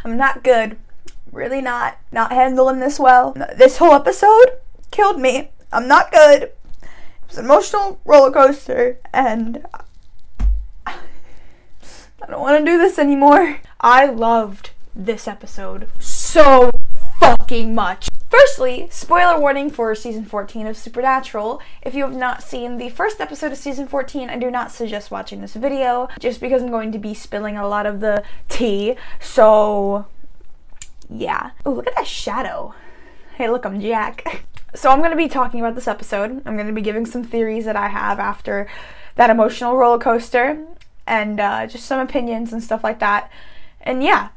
I'm not good. Really not handling this well. This whole episode killed me. I'm not good. It was an emotional roller coaster, and I don't want to do this anymore. I loved this episode so fucking much. Firstly, spoiler warning for season 14 of Supernatural. If you have not seen the first episode of season 14, I do not suggest watching this video, just because I'm going to be spilling a lot of the tea. So, yeah. Oh, look at that shadow. Hey, look, I'm Jack. So I'm going to be talking about this episode. I'm going to be giving some theories that I have after that emotional roller coaster, and just some opinions and stuff like that. And yeah.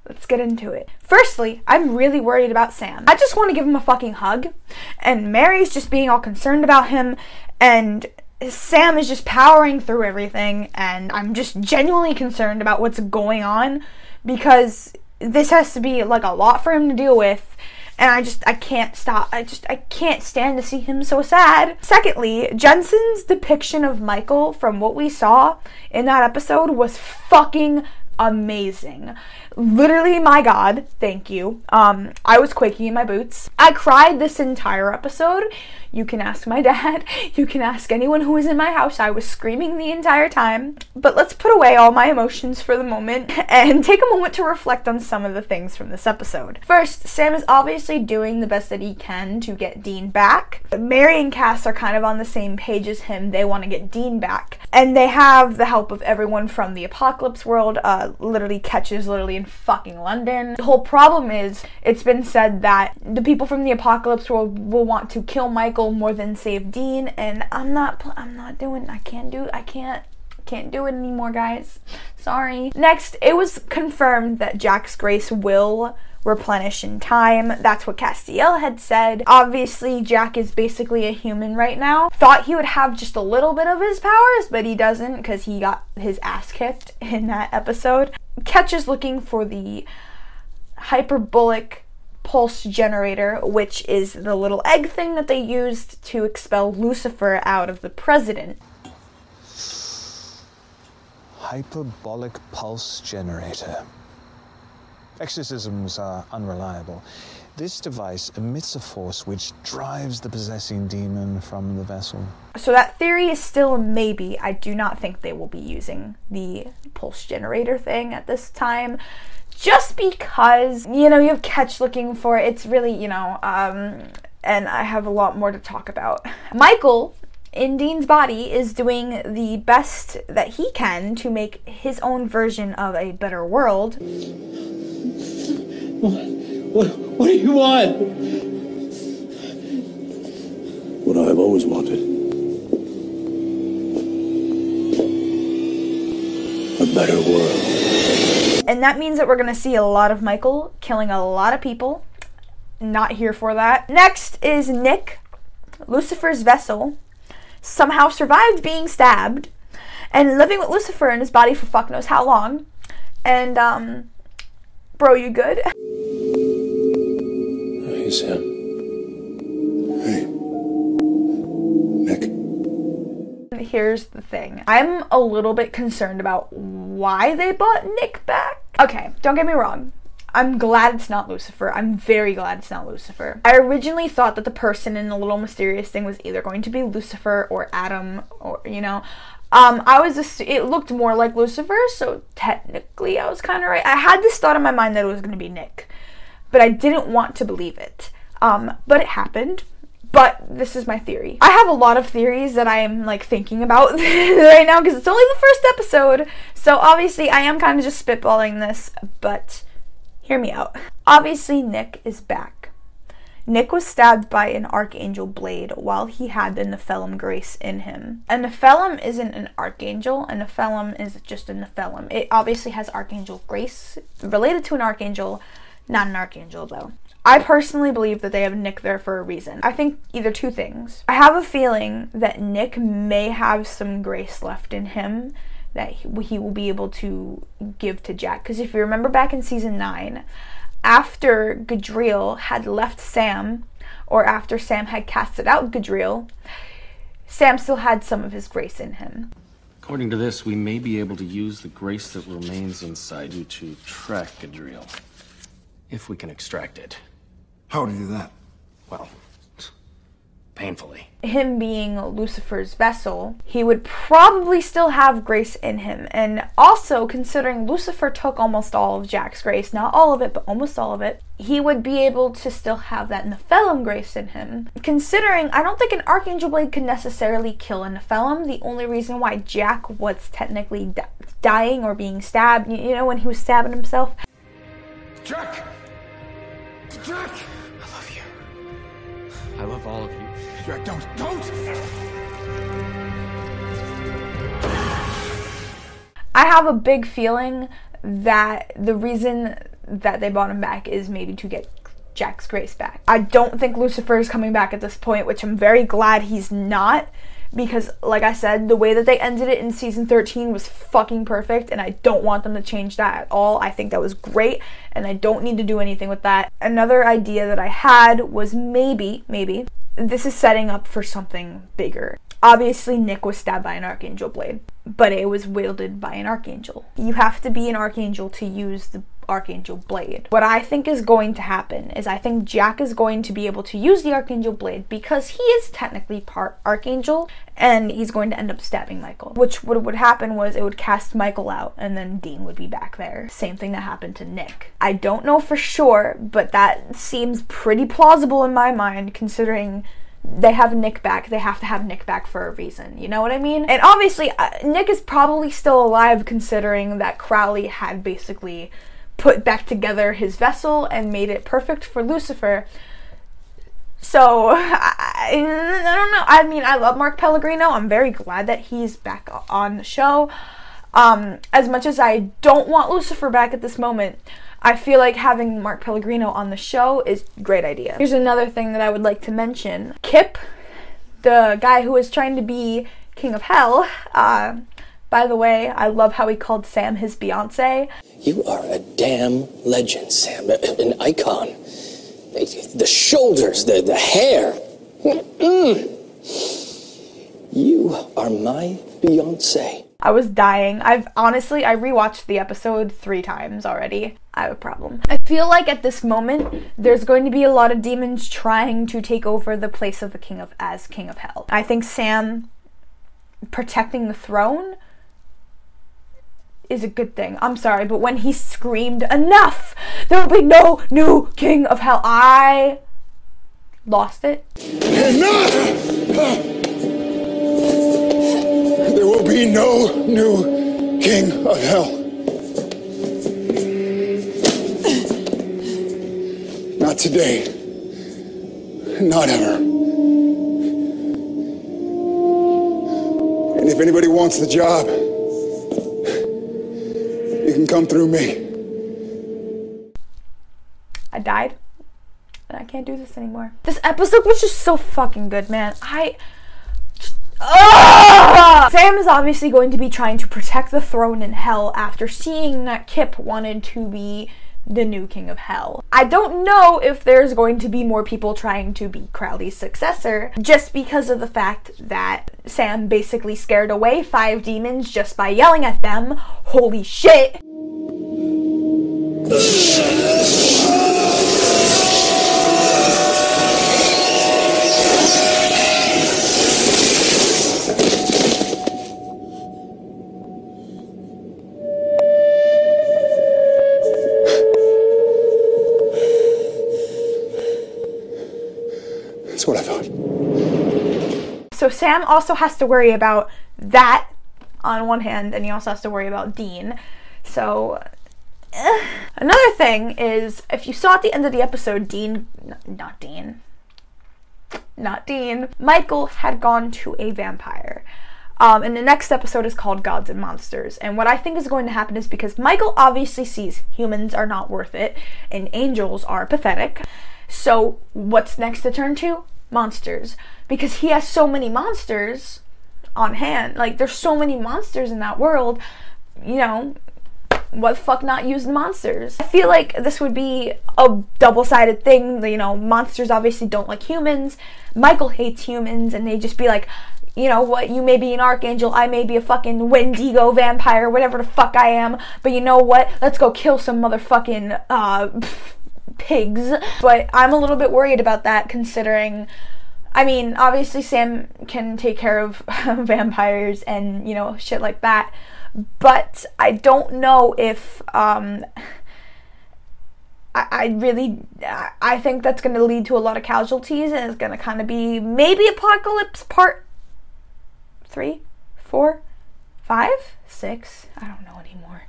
Let's get into it. Firstly, I'm really worried about Sam. I just want to give him a fucking hug, and Mary's just being all concerned about him, and Sam is just powering through everything, and I'm just genuinely concerned about what's going on, because this has to be like a lot for him to deal with, and I can't stop. I can't stand to see him so sad. Secondly, Jensen's depiction of Michael from what we saw in that episode was fucking amazing. Literally, my God, thank you. I was quaking in my boots. I cried this entire episode. You can ask my dad. You can ask anyone who was in my house. I was screaming the entire time. But let's put away all my emotions for the moment and take a moment to reflect on some of the things from this episode. First, Sam is obviously doing the best that he can to get Dean back. Mary and Cass are kind of on the same page as him. They want to get Dean back. And they have the help of everyone from the Apocalypse world. Literally, Ketch is literally in fucking London. The whole problem is, it's been said that the people from the Apocalypse world will want to kill Michael more than save Dean, and I'm not doing, I can't do it anymore, guys. Sorry. Next, it was confirmed that Jack's grace will replenish in time. That's what Castiel had said. Obviously, Jack is basically a human right now. Thought he would have just a little bit of his powers, but he doesn't, because he got his ass kicked in that episode. Ketch is looking for the hyperbolic pulse generator, which is the little egg thing that they used to expel Lucifer out of the president. Hyperbolic pulse generator. Exorcisms are unreliable. This device emits a force which drives the possessing demon from the vessel. So that theory is still a maybe. I do not think they will be using the pulse generator thing at this time. Just because, you know, you have Ketch looking for it. It's really, you know, and I have a lot more to talk about. Michael, in Dean's body, is doing the best that he can to make his own version of a better world. What do you want? What I've always wanted. A better world. And that means that we're going to see a lot of Michael killing a lot of people. Not here for that. Next is Nick, Lucifer's vessel, somehow survived being stabbed and living with Lucifer in his body for fuck knows how long. And, bro, you good? Hey, Sam. Hey. Nick. Here's the thing. I'm a little bit concerned about why they brought Nick back. Okay, don't get me wrong. I'm glad it's not Lucifer. I'm very glad it's not Lucifer. I originally thought that the person in the little mysterious thing was either going to be Lucifer or Adam, or, you know. It looked more like Lucifer, so technically I was kind of right. I had this thought in my mind that it was going to be Nick, but I didn't want to believe it. But it happened. But this is my theory. I have a lot of theories that I am like thinking about right now because it's only the first episode. So obviously I am kind of just spitballing this, but hear me out. Obviously Nick is back. Nick was stabbed by an archangel blade while he had the Nephilim grace in him. A Nephilim isn't an archangel. A Nephilim is just a Nephilim. It obviously has archangel grace related to an archangel, not an archangel though. I personally believe that they have Nick there for a reason. I think either two things. I have a feeling that Nick may have some grace left in him that he will be able to give to Jack. Because if you remember back in season 9, after Gabriel had left Sam, or after Sam had casted out Gabriel, Sam still had some of his grace in him. According to this, we may be able to use the grace that remains inside you to track Gabriel. If we can extract it. How would you do that? Well, painfully. Him being Lucifer's vessel, he would probably still have grace in him. And also, considering Lucifer took almost all of Jack's grace, not all of it, but almost all of it, he would be able to still have that Nephilim grace in him. Considering, I don't think an Archangel Blade could necessarily kill a Nephilim. The only reason why Jack was technically dying or being stabbed, you know, when he was stabbing himself. Jack! Jack! I love you. I love all of you. Jack, don't! I have a big feeling that the reason that they brought him back is maybe to get Jack's grace back. I don't think Lucifer is coming back at this point, which I'm very glad he's not, because like I said, the way that they ended it in season 13 was fucking perfect, and I don't want them to change that at all. I think that was great, and I don't need to do anything with that. Another idea that I had was maybe, this is setting up for something bigger. Obviously, Nick was stabbed by an Archangel Blade, but it was wielded by an Archangel. You have to be an Archangel to use the Archangel Blade. What I think is going to happen is I think Jack is going to be able to use the Archangel Blade because he is technically part Archangel, and he's going to end up stabbing Michael. Which what would happen was it would cast Michael out, and then Dean would be back there. Same thing that happened to Nick. I don't know for sure, but that seems pretty plausible in my mind, considering they have Nick back. They have to have Nick back for a reason, you know what I mean? And obviously, Nick is probably still alive, considering that Crowley had basically put back together his vessel and made it perfect for Lucifer. So, I don't know. I mean, I love Mark Pellegrino. I'm very glad that he's back on the show. As much as I don't want Lucifer back at this moment, I feel like having Mark Pellegrino on the show is a great idea. Here's another thing that I would like to mention. Kip, the guy who was trying to be King of Hell, by the way, I love how he called Sam his Beyonce. You are a damn legend, Sam. An icon. The shoulders, the hair. You are my Beyonce. I was dying. I rewatched the episode 3 times already. I have a problem. I feel like at this moment, there's going to be a lot of demons trying to take over the place of the King of Hell. I think Sam protecting the throne is a good thing. I'm sorry, but when he screamed, "Enough! There will be no new King of Hell," I lost it. Enough! There will be no new King of Hell. Not today. Not ever. And if anybody wants the job, you can come through me. I died, and I can't do this anymore. This episode was just so fucking good, man. Sam is obviously going to be trying to protect the throne in Hell after seeing that Kip wanted to be the new King of Hell. I don't know if there's going to be more people trying to be Crowley's successor, just because of the fact that Sam basically scared away 5 demons just by yelling at them. Holy shit! That's what I thought. So Sam also has to worry about that on one hand, and he also has to worry about Dean. So, another thing is, if you saw at the end of the episode, Michael had gone to a vampire. And the next episode is called Gods and Monsters. And what I think is going to happen is, because Michael obviously sees humans are not worth it, and angels are pathetic. So what's next to turn to? Monsters. Because he has so many monsters on hand. Like, there's so many monsters in that world, you know, what the fuck not use the monsters? I feel like this would be a double-sided thing. You know, monsters obviously don't like humans. Michael hates humans, and they just be like, you know what, you may be an archangel, I may be a fucking Wendigo vampire, whatever the fuck I am, but you know what, let's go kill some motherfucking pigs. But I'm a little bit worried about that, considering, I mean, obviously Sam can take care of vampires and, you know, shit like that, but I don't know if I think that's going to lead to a lot of casualties, and it's going to kind of be maybe Apocalypse Part 3, 4, 5, 6, I don't know anymore.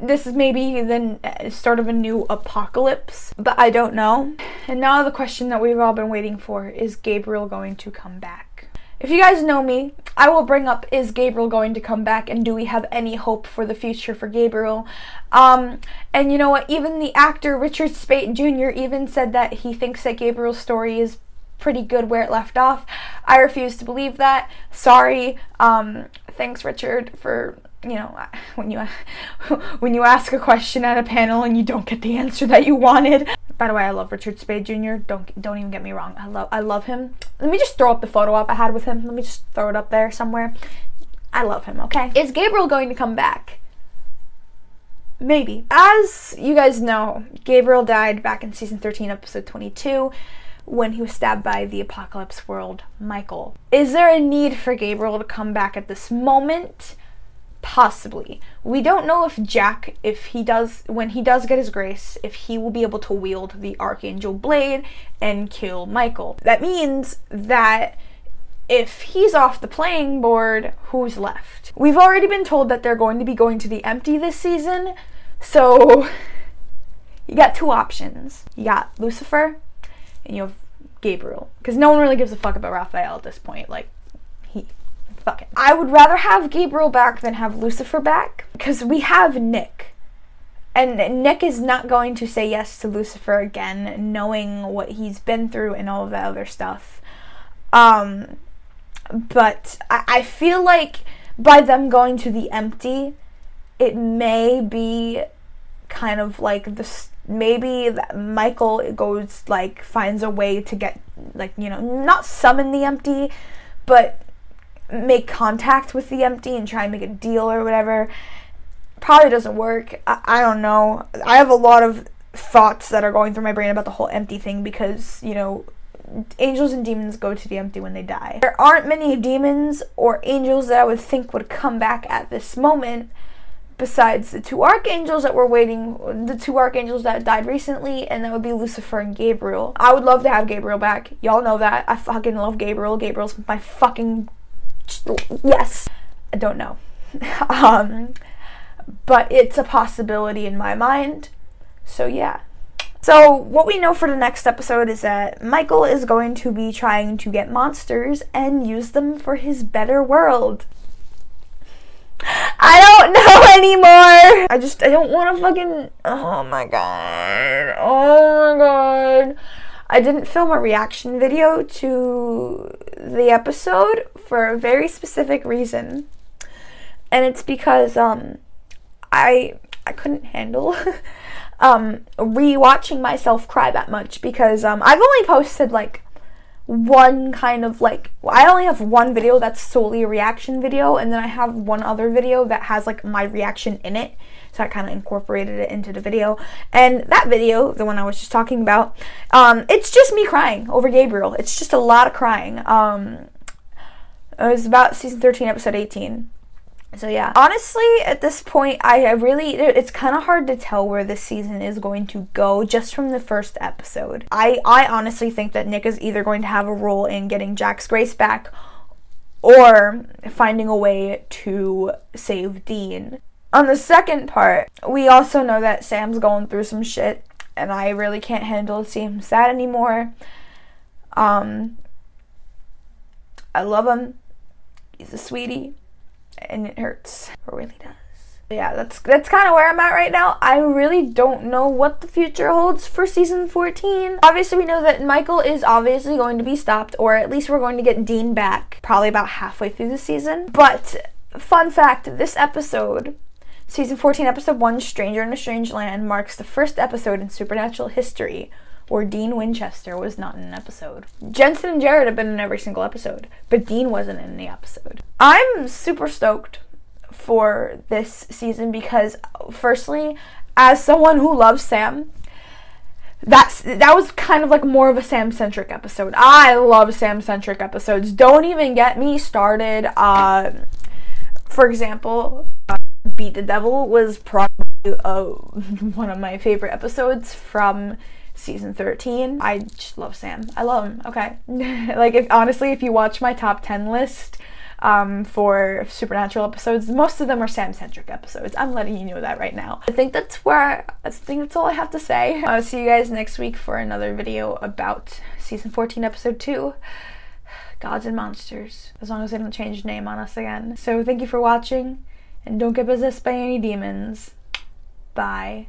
This is maybe the start of a new apocalypse, but I don't know. And now the question that we've all been waiting for, is Gabriel going to come back? If you guys know me, I will bring up, is Gabriel going to come back, and do we have any hope for the future for Gabriel? And you know what, even the actor Richard Speight Jr. even said that he thinks that Gabriel's story is pretty good where it left off. I refuse to believe that. Sorry. Thanks, Richard, for, you know, when you ask a question at a panel and you don't get the answer that you wanted. By the way, I love Richard Speight Jr. Don't even get me wrong. I love him. Let me just throw up the photo up I had with him. Let me just throw it up there somewhere. I love him, okay? Is Gabriel going to come back? Maybe. As you guys know, Gabriel died back in season 13, episode 22, when he was stabbed by the Apocalypse World Michael. Is there a need for Gabriel to come back at this moment? Possibly. We don't know if Jack, when he does get his grace, if he will be able to wield the Archangel Blade and kill Michael. That means that if he's off the playing board, who's left? We've already been told that they're going to be going to the empty this season, so you got two options. You got Lucifer, and you have Gabriel. Because no one really gives a fuck about Raphael at this point. Like, fuck it. I would rather have Gabriel back than have Lucifer back, because we have Nick. And Nick is not going to say yes to Lucifer again, knowing what he's been through and all of that other stuff. But I feel like by them going to the empty, it may be kind of like this. Maybe Michael goes, like, finds a way to get, like, you know, not summon the empty, but make contact with the empty and try and make a deal or whatever. Probably doesn't work. I don't know. I have a lot of thoughts that are going through my brain about the whole empty thing, because, you know, angels and demons go to the empty when they die. There aren't many demons or angels that I would think would come back at this moment, besides the two archangels that we're waiting, the two archangels that died recently, and that would be Lucifer and Gabriel. I would love to have Gabriel back. Y'all know that. I fucking love Gabriel. Gabriel's my fucking... yes. I don't know. But it's a possibility in my mind. So yeah. So what we know for the next episode is that Michael is going to be trying to get monsters and use them for his better world. I don't know anymore. I don't want to fucking... oh my god. Oh my god. I didn't film a reaction video to the episode for a very specific reason. And it's because I couldn't handle rewatching myself cry that much, because I've only posted like one kind of like, I only have one video that's solely a reaction video, and then I have one other video that has like my reaction in it, so I kind of incorporated it into the video. And that video, the one I was just talking about, it's just me crying over Gabriel. It's just a lot of crying. It was about season 13 episode 18. So yeah, honestly, at this point, it's kind of hard to tell where this season is going to go just from the first episode. I honestly think that Nick is either going to have a role in getting Jack's grace back or finding a way to save Dean. On the second part, we also know that Sam's going through some shit, and I really can't handle seeing him sad anymore. I love him. He's a sweetie. And it hurts. It really does. But yeah, that's kind of where I'm at right now. I really don't know what the future holds for season 14. Obviously, we know that Michael is obviously going to be stopped, or at least we're going to get Dean back probably about halfway through the season. But fun fact, this episode, season 14, episode 1, Stranger in a Strange Land, marks the first episode in Supernatural history or Dean Winchester was not in an episode. Jensen and Jared have been in every single episode, but Dean wasn't in the episode. I'm super stoked for this season because, firstly, as someone who loves Sam, that was kind of like more of a Sam-centric episode. I love Sam-centric episodes. Don't even get me started. For example, Beat the Devil was probably one of my favorite episodes from season 13. I just love Sam. I love him. Okay. Like, if you watch my top 10 list for Supernatural episodes, most of them are Sam-centric episodes. I'm letting you know that right now. I think that's all I have to say. I'll see you guys next week for another video about season 14, episode 2. Gods and Monsters. As long as they don't change the name on us again. So thank you for watching, and don't get possessed by any demons. Bye.